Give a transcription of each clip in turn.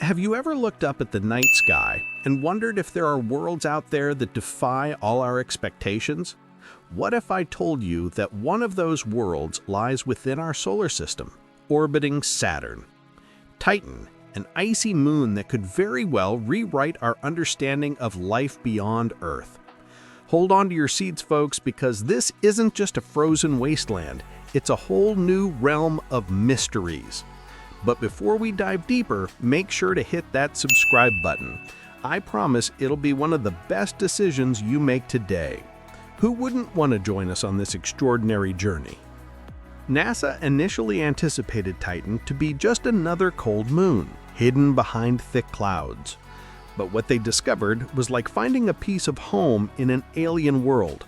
Have you ever looked up at the night sky and wondered if there are worlds out there that defy all our expectations? What if I told you that one of those worlds lies within our solar system, orbiting Saturn? Titan, an icy moon that could very well rewrite our understanding of life beyond Earth. Hold on to your seats, folks, because this isn't just a frozen wasteland, it's a whole new realm of mysteries. But before we dive deeper, make sure to hit that subscribe button. I promise it'll be one of the best decisions you make today. Who wouldn't want to join us on this extraordinary journey? NASA initially anticipated Titan to be just another cold moon, hidden behind thick clouds. But what they discovered was like finding a piece of home in an alien world.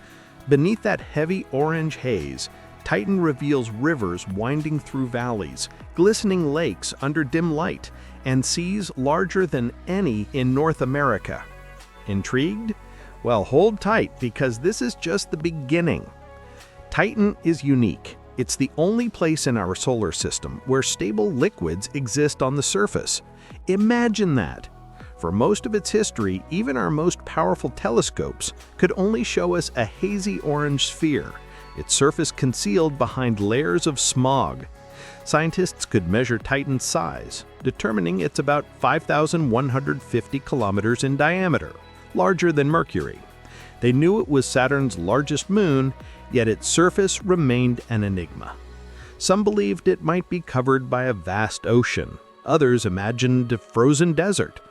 Beneath that heavy orange haze, Titan reveals rivers winding through valleys, glistening lakes under dim light, and seas larger than any in North America. Intrigued? Well, hold tight, because this is just the beginning. Titan is unique. It's the only place in our solar system where stable liquids exist on the surface. Imagine that! For most of its history, even our most powerful telescopes could only show us a hazy orange sphere, its surface concealed behind layers of smog. Scientists could measure Titan's size, determining it's about 5,150 kilometers in diameter, larger than Mercury. They knew it was Saturn's largest moon, yet its surface remained an enigma. Some believed it might be covered by a vast ocean. Others imagined a frozen desert.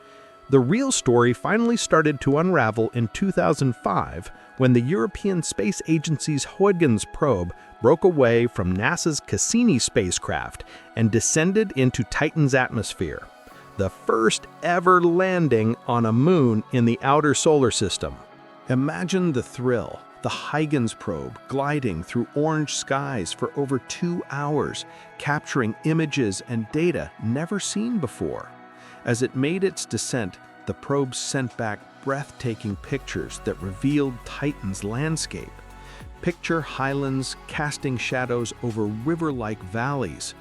The real story finally started to unravel in 2005 when the European Space Agency's Huygens probe broke away from NASA's Cassini spacecraft and descended into Titan's atmosphere, the first ever landing on a moon in the outer solar system. Imagine the thrill, the Huygens probe gliding through orange skies for over 2 hours, capturing images and data never seen before. As it made its descent, the probe sent back breathtaking pictures that revealed Titan's landscape. Picture highlands casting shadows over river-like valleys.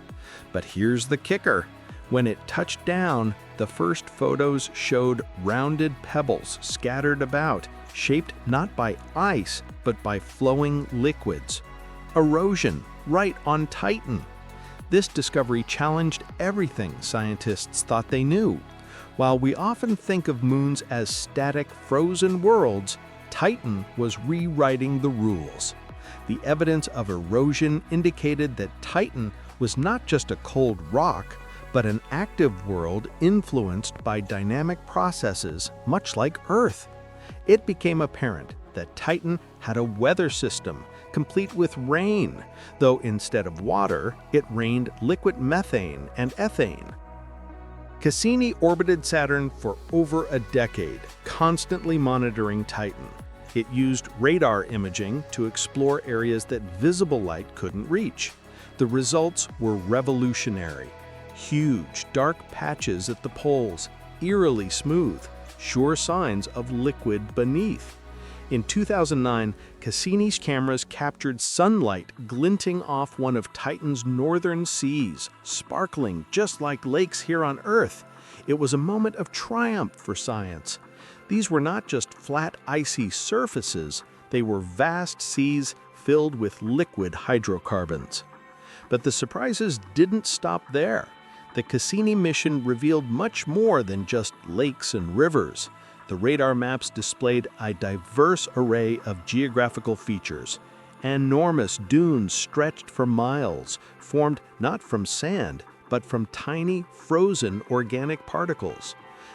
But here's the kicker. When it touched down, the first photos showed rounded pebbles scattered about, shaped not by ice, but by flowing liquids. Erosion, right on Titan. This discovery challenged everything scientists thought they knew. While we often think of moons as static, frozen worlds, Titan was rewriting the rules. The evidence of erosion indicated that Titan was not just a cold rock, but an active world influenced by dynamic processes, much like Earth. It became apparent that Titan had a weather system, complete with rain, though instead of water, it rained liquid methane and ethane. Cassini orbited Saturn for over a decade, constantly monitoring Titan. It used radar imaging to explore areas that visible light couldn't reach. The results were revolutionary. Huge, dark patches at the poles, eerily smooth, sure signs of liquid beneath. In 2009, Cassini's cameras captured sunlight glinting off one of Titan's northern seas, sparkling just like lakes here on Earth. It was a moment of triumph for science. These were not just flat, icy surfaces, they were vast seas filled with liquid hydrocarbons. But the surprises didn't stop there. The Cassini mission revealed much more than just lakes and rivers. The radar maps displayed a diverse array of geographical features. Enormous dunes stretched for miles, formed not from sand, but from tiny, frozen organic particles.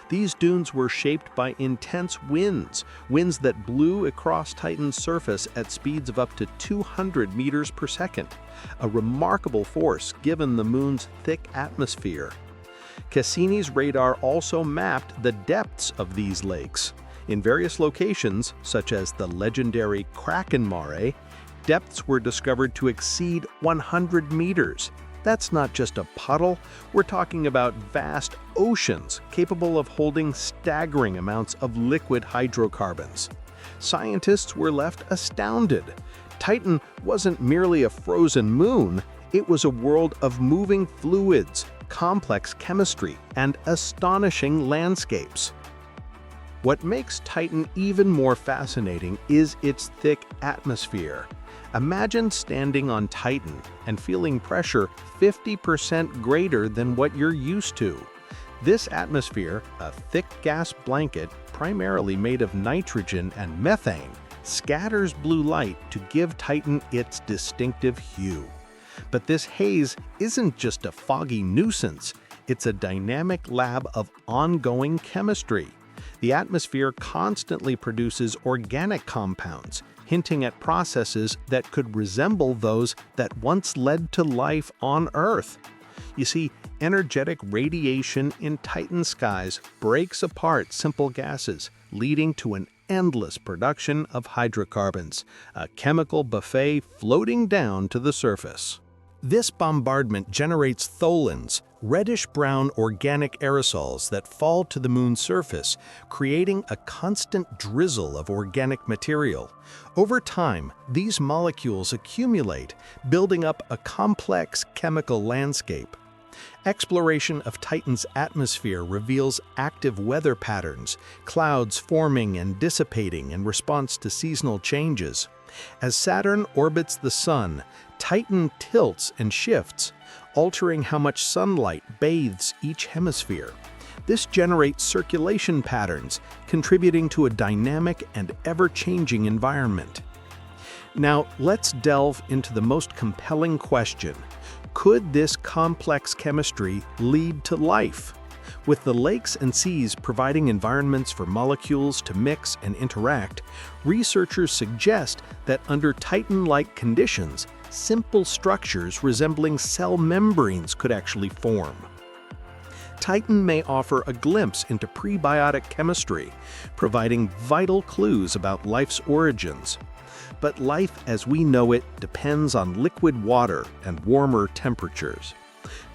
These dunes were shaped by intense winds that blew across Titan's surface at speeds of up to 200 meters per second, a remarkable force given the moon's thick atmosphere. Cassini's radar also mapped the depths of these lakes. In various locations, such as the legendary Kraken Mare, depths were discovered to exceed 100 meters. That's not just a puddle, we're talking about vast oceans capable of holding staggering amounts of liquid hydrocarbons. Scientists were left astounded. Titan wasn't merely a frozen moon, it was a world of moving fluids, complex chemistry and astonishing landscapes. What makes Titan even more fascinating is its thick atmosphere. Imagine standing on Titan and feeling pressure 50% greater than what you're used to. This atmosphere, a thick gas blanket primarily made of nitrogen and methane, scatters blue light to give Titan its distinctive hue. But this haze isn't just a foggy nuisance, it's a dynamic lab of ongoing chemistry. The atmosphere constantly produces organic compounds, hinting at processes that could resemble those that once led to life on Earth. You see, energetic radiation in Titan skies breaks apart simple gases, leading to an endless production of hydrocarbons, a chemical buffet floating down to the surface. This bombardment generates tholins, reddish-brown organic aerosols that fall to the moon's surface, creating a constant drizzle of organic material. Over time, these molecules accumulate, building up a complex chemical landscape. Exploration of Titan's atmosphere reveals active weather patterns, clouds forming and dissipating in response to seasonal changes. As Saturn orbits the Sun, Titan tilts and shifts, altering how much sunlight bathes each hemisphere. This generates circulation patterns, contributing to a dynamic and ever-changing environment. Now, let's delve into the most compelling question. Could this complex chemistry lead to life? With the lakes and seas providing environments for molecules to mix and interact, researchers suggest that under Titan-like conditions, simple structures resembling cell membranes could actually form. Titan may offer a glimpse into prebiotic chemistry, providing vital clues about life's origins. But life as we know it depends on liquid water and warmer temperatures.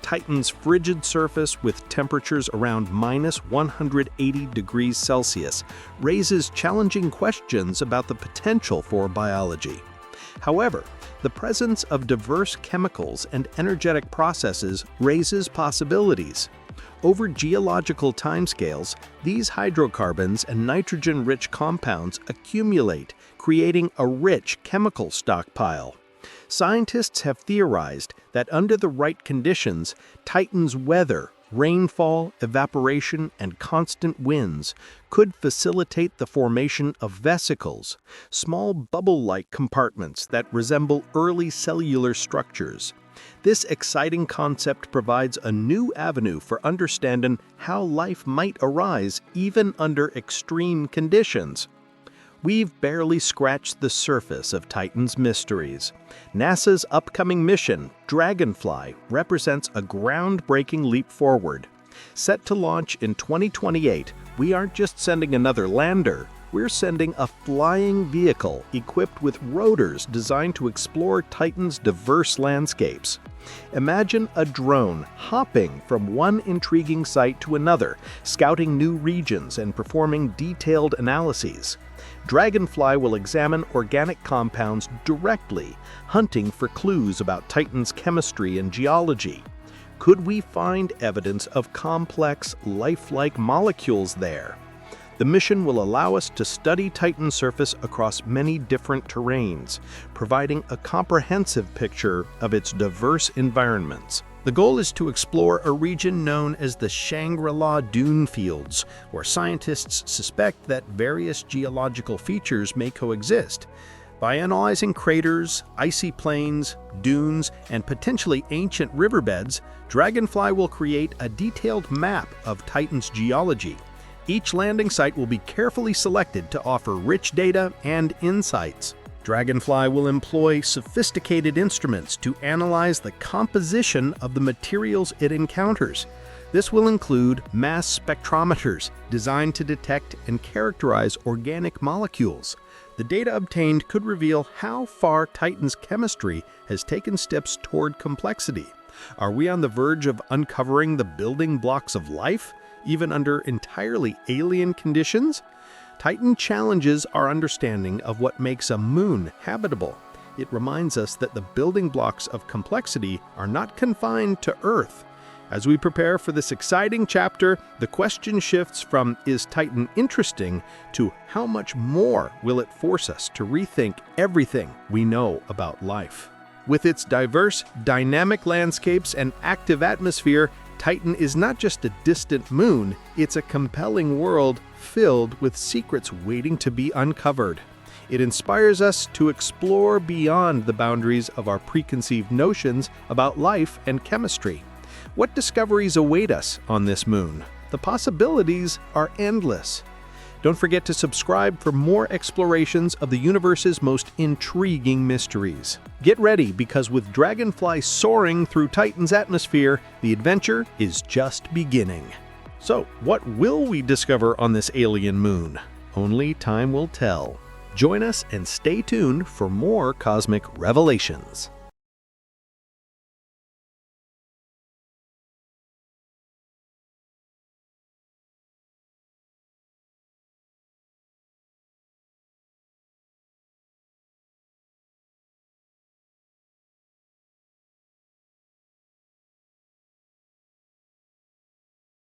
Titan's frigid surface with temperatures around -180 degrees Celsius raises challenging questions about the potential for biology. However, the presence of diverse chemicals and energetic processes raises possibilities. Over geological timescales, these hydrocarbons and nitrogen-rich compounds accumulate, creating a rich chemical stockpile. Scientists have theorized that under the right conditions, Titan's weather, rainfall, evaporation, and constant winds could facilitate the formation of vesicles, small bubble-like compartments that resemble early cellular structures. This exciting concept provides a new avenue for understanding how life might arise even under extreme conditions. We've barely scratched the surface of Titan's mysteries. NASA's upcoming mission, Dragonfly, represents a groundbreaking leap forward. Set to launch in 2028, we aren't just sending another lander, we're sending a flying vehicle equipped with rotors designed to explore Titan's diverse landscapes. Imagine a drone hopping from one intriguing site to another, scouting new regions and performing detailed analyses. Dragonfly will examine organic compounds directly, hunting for clues about Titan's chemistry and geology. Could we find evidence of complex, lifelike molecules there? The mission will allow us to study Titan's surface across many different terrains, providing a comprehensive picture of its diverse environments. The goal is to explore a region known as the Shangri-La Dune Fields, where scientists suspect that various geological features may coexist. By analyzing craters, icy plains, dunes, and potentially ancient riverbeds, Dragonfly will create a detailed map of Titan's geology. Each landing site will be carefully selected to offer rich data and insights. Dragonfly will employ sophisticated instruments to analyze the composition of the materials it encounters. This will include mass spectrometers designed to detect and characterize organic molecules. The data obtained could reveal how far Titan's chemistry has taken steps toward complexity. Are we on the verge of uncovering the building blocks of life, even under entirely alien conditions? Titan challenges our understanding of what makes a moon habitable. It reminds us that the building blocks of complexity are not confined to Earth. As we prepare for this exciting chapter, the question shifts from "Is Titan interesting?" to "How much more will it force us to rethink everything we know about life?" With its diverse, dynamic landscapes and active atmosphere, Titan is not just a distant moon, it's a compelling world filled with secrets waiting to be uncovered. It inspires us to explore beyond the boundaries of our preconceived notions about life and chemistry. What discoveries await us on this moon? The possibilities are endless. Don't forget to subscribe for more explorations of the universe's most intriguing mysteries. Get ready, because with Dragonfly soaring through Titan's atmosphere, the adventure is just beginning. So, what will we discover on this alien moon? Only time will tell. Join us and stay tuned for more cosmic revelations.